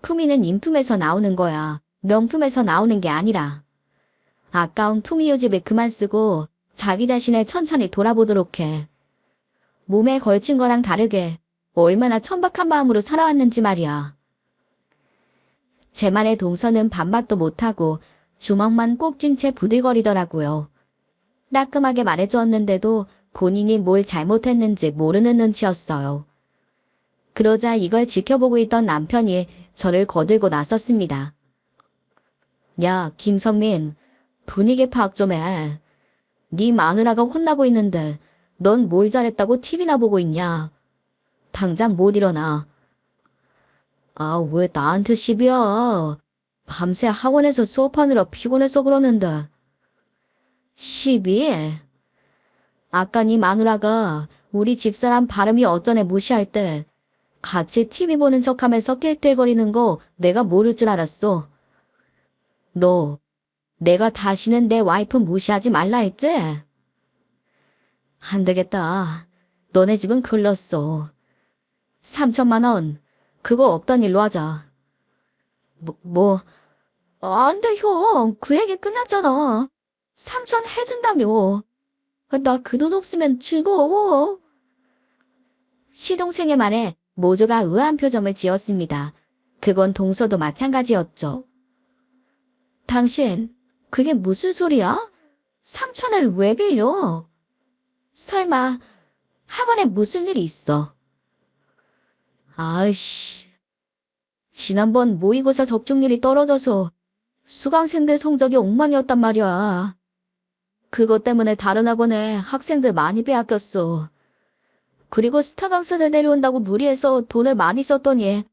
품위는 인품에서 나오는 거야. 명품에서 나오는 게 아니라. 아까운 품위 요집에 그만 쓰고 자기 자신을 천천히 돌아보도록 해. 몸에 걸친 거랑 다르게 얼마나 천박한 마음으로 살아왔는지 말이야. 제 말에 동서는 반박도 못하고 주먹만 꼭 쥔 채 부들거리더라고요. 따끔하게 말해주었는데도 본인이 뭘 잘못했는지 모르는 눈치였어요. 그러자 이걸 지켜보고 있던 남편이 저를 거들고 나섰습니다. 야, 김성민, 분위기 파악 좀 해. 네 마누라가 혼나고 있는데 넌 뭘 잘했다고 TV나 보고 있냐? 당장 못 일어나. 아, 왜 나한테 시비야? 밤새 학원에서 수업하느라 피곤해서 그러는데. 시비? 아까 네 마누라가 우리 집사람 발음이 어쩌네 무시할 때 같이 TV 보는 척하면서 낄낄거리는 거 내가 모를 줄 알았어. 너, 내가 다시는 내 와이프 무시하지 말라 했지? 안 되겠다. 너네 집은 글렀어. 3천만 원, 그거 없던 일로 하자. 뭐, 안 돼, 형. 그 얘기 끝났잖아. 3천 해준다며. 나 그 돈 없으면 즐거워. 시동생의 말에 모두가 의아한 표정을 지었습니다. 그건 동서도 마찬가지였죠. 당신, 그게 무슨 소리야? 3천을 왜 빌려? 설마 학원에 무슨 일이 있어? 아이씨, 지난번 모의고사 적중률이 떨어져서 수강생들 성적이 엉망이었단 말이야. 그것 때문에 다른 학원에 학생들 많이 빼앗겼어. 그리고 스타 강사들 내려온다고 무리해서 돈을 많이 썼더니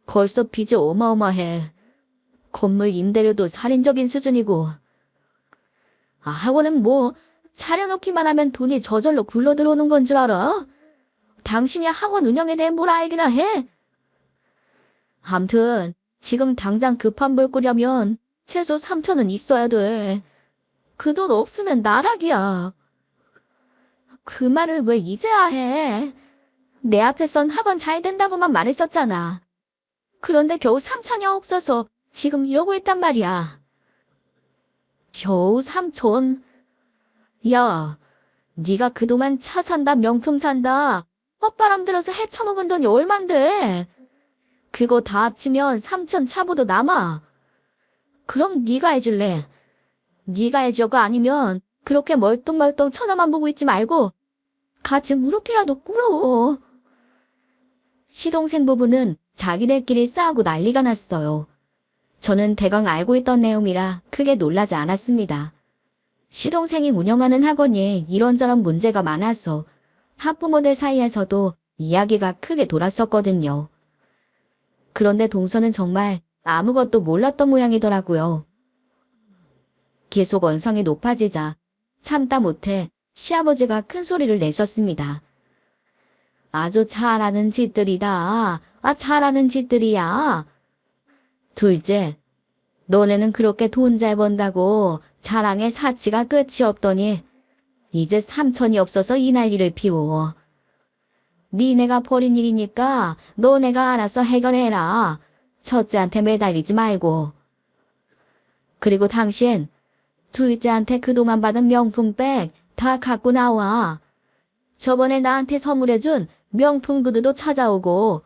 벌써 빚이 어마어마해. 건물 임대료도 살인적인 수준이고. 학원은 뭐 차려놓기만 하면 돈이 저절로 굴러들어오는 건 줄 알아? 당신이 학원 운영에 대해 뭘 알기나 해? 암튼 지금 당장 급한 물 끓려면 최소 3천은 있어야 돼. 그 돈 없으면 나락이야. 그 말을 왜 이제야 해? 내 앞에선 학원 잘 된다고만 말했었잖아. 그런데 겨우 3천이 없어서 지금 이러고 있단 말이야. 겨우 3천? 야, 네가 그동안 차 산다, 명품 산다, 헛바람 들어서 헤쳐먹은 돈이 얼만데? 그거 다 합치면 3천 차보도 남아. 그럼 네가 해줄래? 네가 해줘가 아니면 그렇게 멀뚱멀뚱 쳐다만 보고 있지 말고 같이 무릎이라도 꿇어. 시동생 부부는 자기들끼리 싸우고 난리가 났어요. 저는 대강 알고 있던 내용이라 크게 놀라지 않았습니다. 시동생이 운영하는 학원이 이런저런 문제가 많아서 학부모들 사이에서도 이야기가 크게 돌았었거든요. 그런데 동서는 정말 아무것도 몰랐던 모양이더라고요. 계속 언성이 높아지자 참다 못해 시아버지가 큰 소리를 내셨습니다. 아주 잘하는 짓들이다. 잘하는 짓들이야. 둘째, 너네는 그렇게 돈 잘 번다고 자랑의 사치가 끝이 없더니 이제 3천이 없어서 이 난리를 피워. 니네가 벌인 일이니까 너네가 알아서 해결해라. 첫째한테 매달리지 말고. 그리고 당신, 둘째한테 그동안 받은 명품백 다 갖고 나와. 저번에 나한테 선물해준 명품 구두도 찾아오고.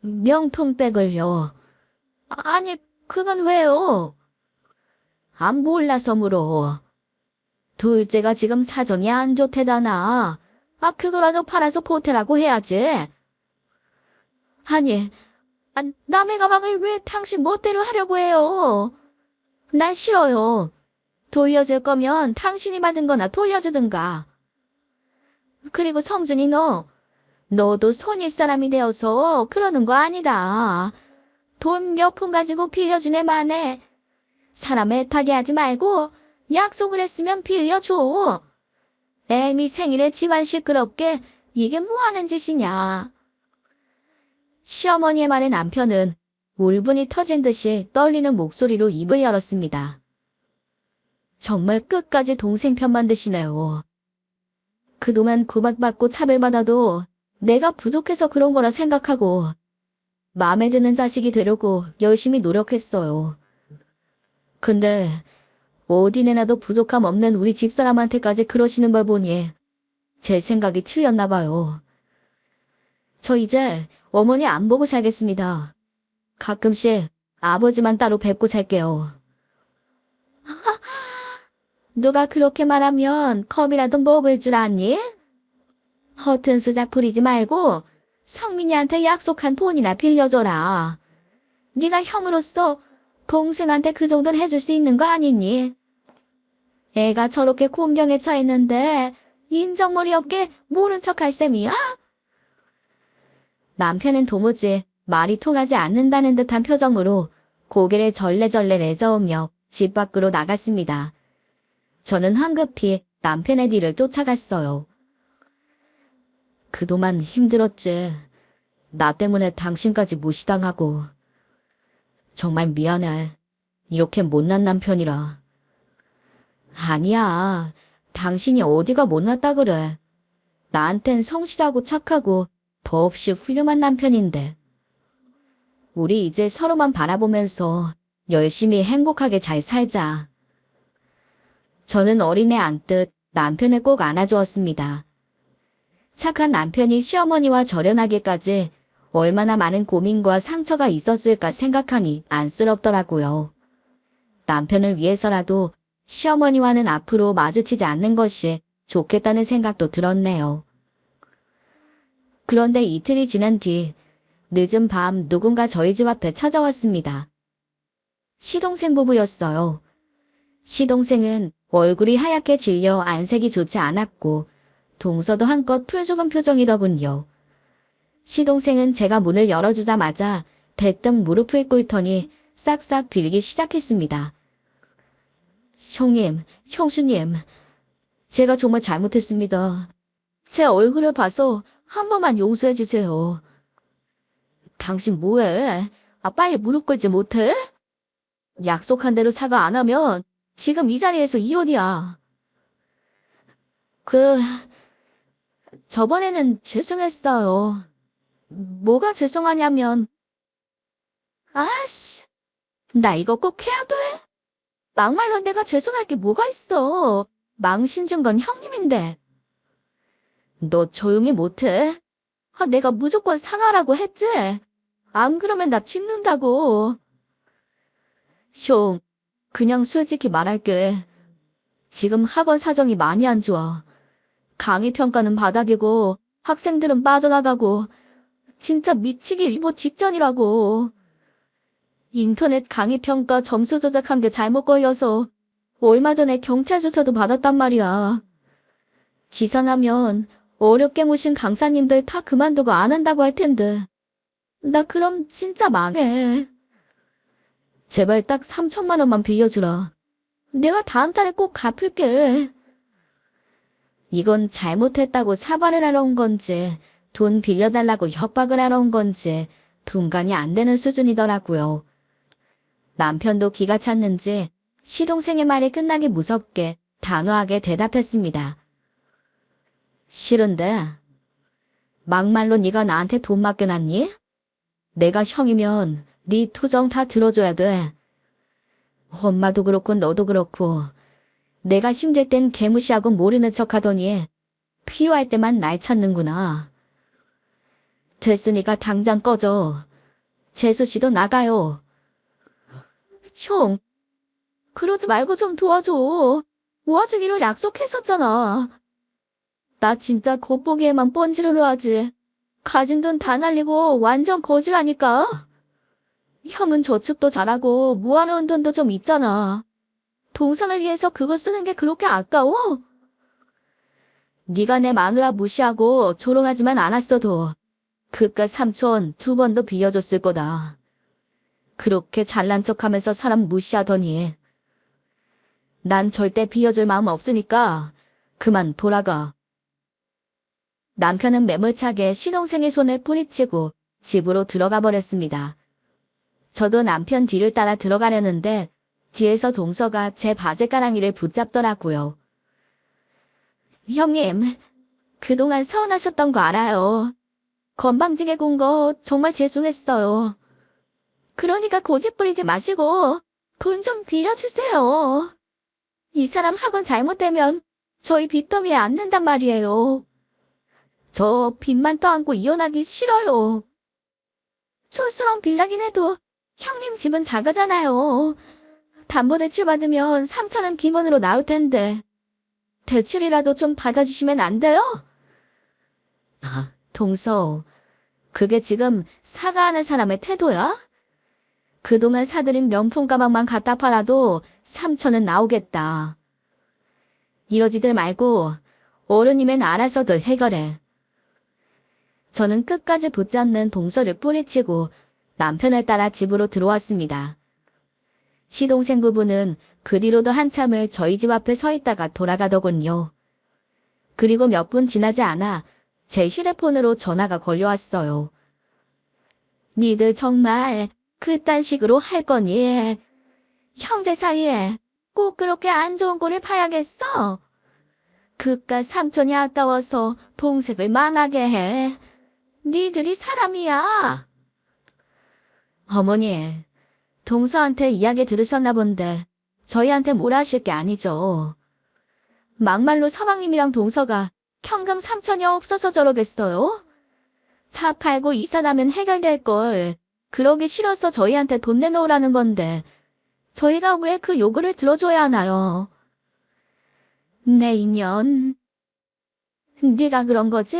명품백을요? 아니, 그건 왜요? 안 몰라서 물어. 둘째가 지금 사정이 안 좋대잖아. 그거라도 팔아서 보태라고 해야지. 아니, 남의 가방을 왜 당신 멋대로 하려고 해요? 난 싫어요. 돌려줄 거면 당신이 받은 거나 돌려주든가. 그리고 성준이 너도 손일 사람이 되어서 그러는 거 아니다. 돈 몇 푼 가지고 빌려준 애만해. 사람 애타게 하지 말고 약속을 했으면 빌려줘. 애미 생일에 집안 시끄럽게 이게 뭐 하는 짓이냐. 시어머니의 말에 남편은 울분이 터진 듯이 떨리는 목소리로 입을 열었습니다. 정말 끝까지 동생 편만 드시네요. 그동안 구박받고 차별받아도 내가 부족해서 그런 거라 생각하고 마음에 드는 자식이 되려고 열심히 노력했어요. 근데 어디 내놔도 부족함 없는 우리 집사람한테까지 그러시는 걸 보니 제 생각이 틀렸나 봐요. 저 이제 어머니 안 보고 살겠습니다. 가끔씩 아버지만 따로 뵙고 살게요. 누가 그렇게 말하면 컵이라도 먹을 줄 아니? 허튼 수작 부리지 말고 성민이한테 약속한 돈이나 빌려줘라. 네가 형으로서 동생한테 그 정도는 해줄 수 있는 거 아니니? 애가 저렇게 곤경에 처했는데 인정머리 없게 모른 척 할 셈이야? 남편은 도무지 말이 통하지 않는다는 듯한 표정으로 고개를 절레절레 내저으며 집 밖으로 나갔습니다. 저는 황급히 남편의 뒤를 쫓아갔어요. 그동안 힘들었지. 나 때문에 당신까지 무시당하고. 정말 미안해. 이렇게 못난 남편이라. 아니야. 당신이 어디가 못났다 그래. 나한텐 성실하고 착하고 더없이 훌륭한 남편인데. 우리 이제 서로만 바라보면서 열심히 행복하게 잘 살자. 저는 어린애 안듯 남편을 꼭 안아주었습니다. 착한 남편이 시어머니와 절연하기까지 얼마나 많은 고민과 상처가 있었을까 생각하니 안쓰럽더라고요. 남편을 위해서라도 시어머니와는 앞으로 마주치지 않는 것이 좋겠다는 생각도 들었네요. 그런데 이틀이 지난 뒤 늦은 밤 누군가 저희 집 앞에 찾아왔습니다. 시동생 부부였어요. 시동생은 얼굴이 하얗게 질려 안색이 좋지 않았고 동서도 한껏 풀 죽은 표정이더군요. 시동생은 제가 문을 열어주자마자 대뜸 무릎을 꿇더니 싹싹 빌기 시작했습니다. 형님, 형수님, 제가 정말 잘못했습니다. 제 얼굴을 봐서 한 번만 용서해 주세요. 당신 뭐해? 빨리 무릎 꿇지 못해? 약속한 대로 사과 안 하면 지금 이 자리에서 이혼이야. 저번에는 죄송했어요. 뭐가 죄송하냐면, 아씨, 나 이거 꼭 해야 돼? 막말로 내가 죄송할 게 뭐가 있어. 망신 준 건 형님인데. 너 조용히 못해? 내가 무조건 사과라고 했지? 안 그러면 나 죽는다고. 형, 그냥 솔직히 말할게. 지금 학원 사정이 많이 안 좋아. 강의 평가는 바닥이고 학생들은 빠져나가고 진짜 미치기 일보 직전이라고. 인터넷 강의 평가 점수 조작한 게 잘못 걸려서 얼마 전에 경찰 조사도 받았단 말이야. 기사나면 어렵게 모신 강사님들 다 그만두고 안 한다고 할 텐데. 나 그럼 진짜 망해. 제발 딱 3천만 원만 빌려주라. 내가 다음 달에 꼭 갚을게. 이건 잘못했다고 사과를 하러 온 건지 돈 빌려달라고 협박을 하러 온 건지 분간이 안 되는 수준이더라고요. 남편도 기가 찼는지 시동생의 말이 끝나기 무섭게 단호하게 대답했습니다. 싫은데 막말로 네가 나한테 돈 맡겨놨니? 내가 형이면 네 투정 다 들어줘야 돼. 엄마도 그렇고 너도 그렇고 내가 힘들 땐 개무시하고 모르는 척하더니 필요할 때만 날 찾는구나. 됐으니까 당장 꺼져. 재수 씨도 나가요. 형, 그러지 말고 좀 도와줘. 도와주기로 약속했었잖아. 나 진짜 겉보기에만 뻔지르르 하지. 가진 돈 다 날리고 완전 거지라니까. 형은 저축도 잘하고 모아놓은 돈도 좀 있잖아. 동생을 위해서 그거 쓰는 게 그렇게 아까워? 네가 내 마누라 무시하고 조롱하지만 않았어도 그깟 3천 2번도 빌려줬을 거다. 그렇게 잘난 척하면서 사람 무시하더니. 난 절대 빌려줄 마음 없으니까 그만 돌아가. 남편은 매몰차게 시동생의 손을 뿌리치고 집으로 들어가 버렸습니다. 저도 남편 뒤를 따라 들어가려는데 뒤에서 동서가 제 바지가랑이를 붙잡더라고요. 형님, 그동안 서운하셨던 거 알아요. 건방지게 군 거 정말 죄송했어요. 그러니까 고집 부리지 마시고 돈 좀 빌려주세요. 이 사람 학원 잘못되면 저희 빚더미에 앉는단 말이에요. 저 빚만 떠안고 이혼하기 싫어요. 촌스러운 빌라긴 해도 형님 집은 작아잖아요. 담보대출 받으면 3천은 기본으로 나올 텐데 대출이라도 좀 받아주시면 안 돼요? 동서, 그게 지금 사과하는 사람의 태도야? 그동안 사들인 명품 가방만 갖다 팔아도 3천은 나오겠다. 이러지들 말고 어른이면 알아서들 해결해. 저는 끝까지 붙잡는 동서를 뿌리치고 남편을 따라 집으로 들어왔습니다. 시동생 부부는 그 뒤로도 한참을 저희 집 앞에 서 있다가 돌아가더군요. 그리고 몇 분 지나지 않아 제 휴대폰으로 전화가 걸려왔어요. 니들 정말 그딴 식으로 할 거니? 형제 사이에 꼭 그렇게 안 좋은 꼴을 봐야겠어? 그깟 삼촌이 아까워서 동생을 망하게 해. 니들이 사람이야. 어머니, 동서한테 이야기 들으셨나 본데 저희한테 뭐라 하실 게 아니죠. 막말로 서방님이랑 동서가 현금 3천이 없어서 저러겠어요? 차 팔고 이사 나면 해결될 걸. 그러기 싫어서 저희한테 돈 내놓으라는 건데 저희가 왜 그 요구를 들어줘야 하나요? 내 인연. 네가 그런 거지?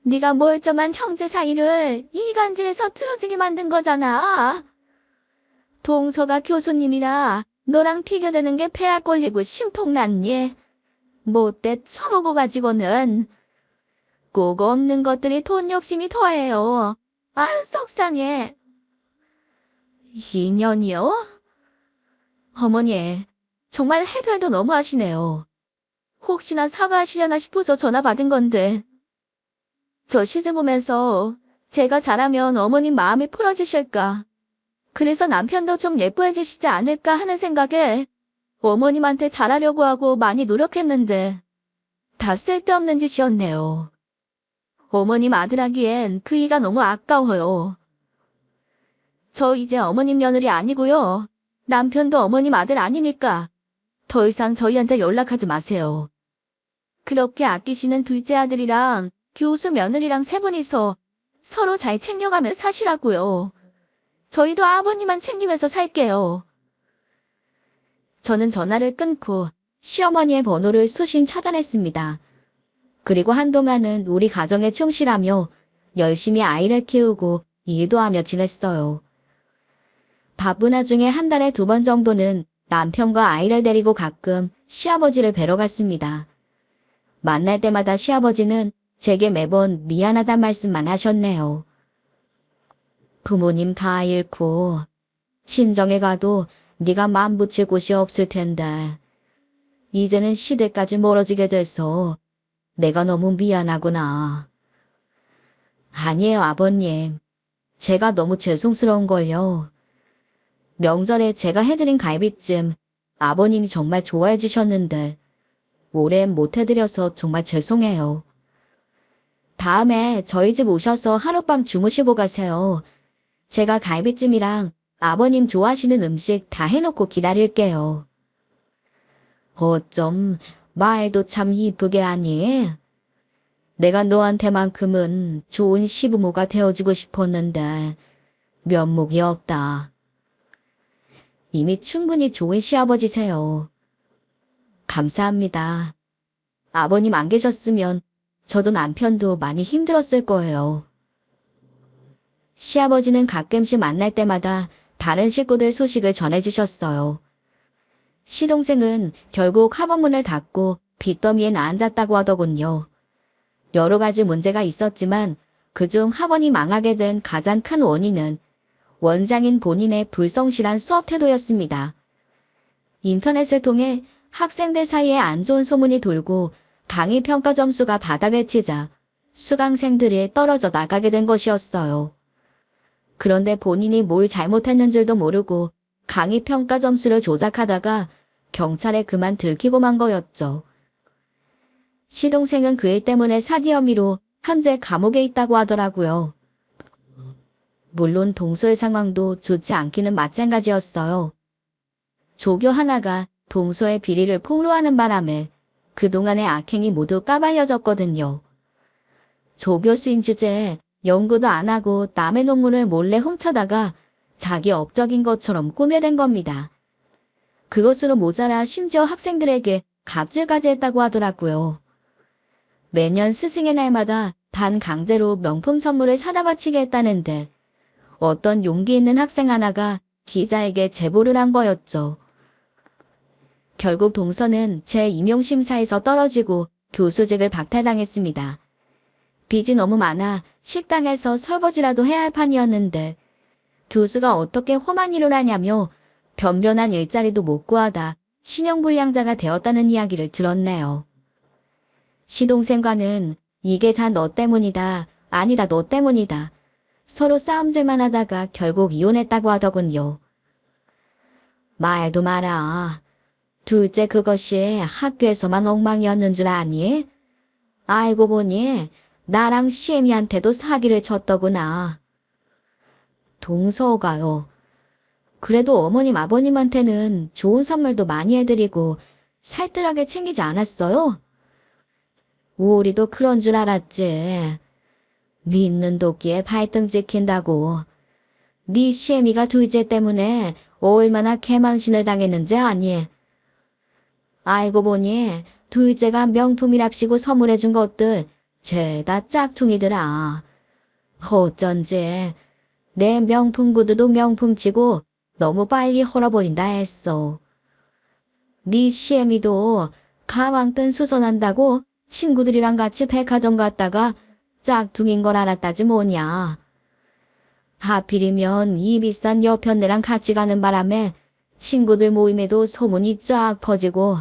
네가 멀쩡한 형제 사이를 이간질에서 틀어지게 만든 거잖아. 동서가 교수님이라 너랑 비교되는 게 폐하 꼴리고 심통났니? 못돼 처먹어 가지고는 꼭 없는 것들이 돈 욕심이 더해요. 아유 속상해. 인연이요? 어머니, 정말 해결도 너무하시네요. 혹시나 사과하시려나 싶어서 전화 받은 건데. 저 시집 오면서 제가 잘하면 어머님 마음이 풀어지실까. 그래서 남편도 좀 예뻐해 주시지 않을까 하는 생각에 어머님한테 잘하려고 하고 많이 노력했는데 다 쓸데없는 짓이었네요. 어머님 아들하기엔 그 이가 너무 아까워요. 저 이제 어머님 며느리 아니고요. 남편도 어머님 아들 아니니까 더 이상 저희한테 연락하지 마세요. 그렇게 아끼시는 둘째 아들이랑 교수 며느리랑 세 분이서 서로 잘 챙겨가며 사시라고요. 저희도 아버님만 챙기면서 살게요. 저는 전화를 끊고 시어머니의 번호를 수신 차단했습니다. 그리고 한동안은 우리 가정에 충실하며 열심히 아이를 키우고 일도 하며 지냈어요. 바쁜 와중에 한 달에 2번 정도는 남편과 아이를 데리고 가끔 시아버지를 뵈러 갔습니다. 만날 때마다 시아버지는 제게 매번 미안하단 말씀만 하셨네요. 부모님 다 잃고 친정에 가도 네가 맘 붙일 곳이 없을 텐데 이제는 시댁까지 멀어지게 돼서 내가 너무 미안하구나. 아니에요 아버님. 제가 너무 죄송스러운걸요. 명절에 제가 해드린 갈비찜 아버님이 정말 좋아해 주셨는데 올해는 못 해드려서 정말 죄송해요. 다음에 저희 집 오셔서 하룻밤 주무시고 가세요. 제가 갈비찜이랑 아버님 좋아하시는 음식 다 해놓고 기다릴게요. 어쩜 말도 참 이쁘게 하니? 내가 너한테만큼은 좋은 시부모가 되어주고 싶었는데 면목이 없다. 이미 충분히 좋은 시아버지세요. 감사합니다. 아버님 안 계셨으면 저도 남편도 많이 힘들었을 거예요. 시아버지는 가끔씩 만날 때마다 다른 식구들 소식을 전해주셨어요. 시동생은 결국 학원문을 닫고 빚더미에 앉았다고 하더군요. 여러 가지 문제가 있었지만 그중 학원이 망하게 된 가장 큰 원인은 원장인 본인의 불성실한 수업 태도였습니다. 인터넷을 통해 학생들 사이에 안 좋은 소문이 돌고 강의 평가 점수가 바닥을 치자 수강생들이 떨어져 나가게 된 것이었어요. 그런데 본인이 뭘 잘못했는 줄도 모르고 강의 평가 점수를 조작하다가 경찰에 그만 들키고 만 거였죠. 시동생은 그 일 때문에 사기 혐의로 현재 감옥에 있다고 하더라고요. 물론 동서의 상황도 좋지 않기는 마찬가지였어요. 조교 하나가 동서의 비리를 폭로하는 바람에 그동안의 악행이 모두 까발려졌거든요. 조교수인 주제에 연구도 안 하고 남의 논문을 몰래 훔쳐다가 자기 업적인 것처럼 꾸며댄 겁니다. 그것으로 모자라 심지어 학생들에게 갑질까지 했다고 하더라고요. 매년 스승의 날마다 단 강제로 명품 선물을 사다 바치게 했다는데 어떤 용기 있는 학생 하나가 기자에게 제보를 한 거였죠. 결국 동서는 제 임용심사에서 떨어지고 교수직을 박탈당했습니다. 빚이 너무 많아 식당에서 설거지라도 해야 할 판이었는데 교수가 어떻게 험한 일을 하냐며 변변한 일자리도 못 구하다 신용불량자가 되었다는 이야기를 들었네요. 시동생과는 이게 다 너 때문이다, 아니라 너 때문이다. 서로 싸움질만 하다가 결국 이혼했다고 하더군요. 말도 마라. 둘째 그것이 학교에서만 엉망이었는 줄 아니? 알고 보니 나랑 시애미한테도 사기를 쳤더구나. 동서가요. 그래도 어머님 아버님한테는 좋은 선물도 많이 해드리고 살뜰하게 챙기지 않았어요? 우리도 그런 줄 알았지. 믿는 도끼에 발등 찍힌다고. 네 시애미가 둘째 때문에 얼마나 개망신을 당했는지 아니? 알고 보니 둘째가 명품이랍시고 선물해준 것들 죄다 짝퉁이더라. 어쩐지 내 명품 구두도 명품치고 너무 빨리 헐어버린다 했어. 네 시애미도 가방 끈 수선한다고 친구들이랑 같이 백화점 갔다가 짝퉁인 걸 알았다지 뭐냐. 하필이면 이 비싼 여편네랑 같이 가는 바람에 친구들 모임에도 소문이 쫙 퍼지고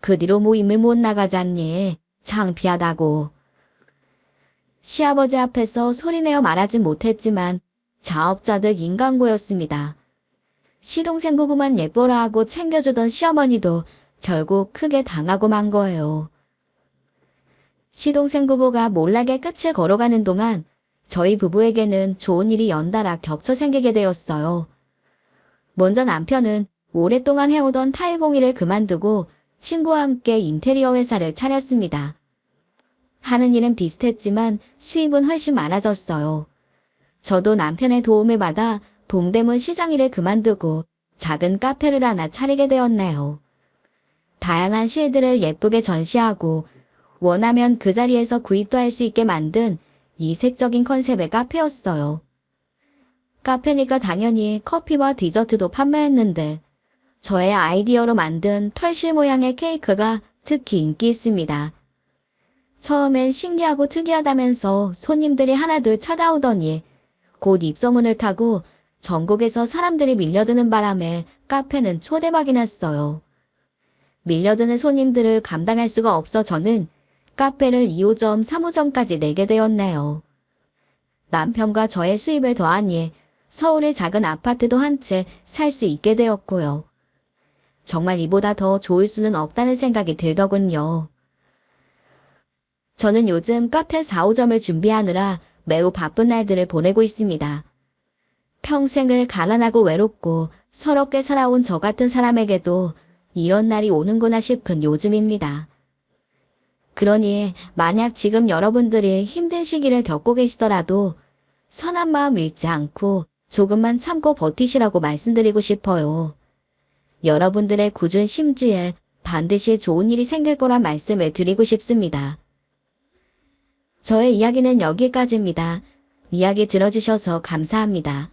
그 뒤로 모임을 못 나가잖니. 창피하다고. 시아버지 앞에서 소리내어 말하지 못했지만 자업자득 인간고였습니다. 시동생 부부만 예뻐라 하고 챙겨주던 시어머니도 결국 크게 당하고 만 거예요. 시동생 부부가 몰락의 끝을 걸어가는 동안 저희 부부에게는 좋은 일이 연달아 겹쳐 생기게 되었어요. 먼저 남편은 오랫동안 해오던 타일공이를 그만두고 친구와 함께 인테리어 회사를 차렸습니다. 하는 일은 비슷했지만 수입은 훨씬 많아졌어요. 저도 남편의 도움을 받아 동대문 시장 일을 그만두고 작은 카페를 하나 차리게 되었네요. 다양한 실들을 예쁘게 전시하고 원하면 그 자리에서 구입도 할 수 있게 만든 이색적인 컨셉의 카페였어요. 카페니까 당연히 커피와 디저트도 판매했는데 저의 아이디어로 만든 털실 모양의 케이크가 특히 인기 있습니다. 처음엔 신기하고 특이하다면서 손님들이 하나둘 찾아오더니 곧 입소문을 타고 전국에서 사람들이 밀려드는 바람에 카페는 초대박이 났어요. 밀려드는 손님들을 감당할 수가 없어 저는 카페를 2호점, 3호점까지 내게 되었네요. 남편과 저의 수입을 더하니 서울의 작은 아파트도 한 채 살 수 있게 되었고요. 정말 이보다 더 좋을 수는 없다는 생각이 들더군요. 저는 요즘 카페 4호점을 준비하느라 매우 바쁜 날들을 보내고 있습니다. 평생을 가난하고 외롭고 서럽게 살아온 저 같은 사람에게도 이런 날이 오는구나 싶은 요즘입니다. 그러니 만약 지금 여러분들이 힘든 시기를 겪고 계시더라도 선한 마음 잃지 않고 조금만 참고 버티시라고 말씀드리고 싶어요. 여러분들의 굳은 심지에 반드시 좋은 일이 생길 거란 말씀을 드리고 싶습니다. 저의 이야기는 여기까지입니다. 이야기 들어주셔서 감사합니다.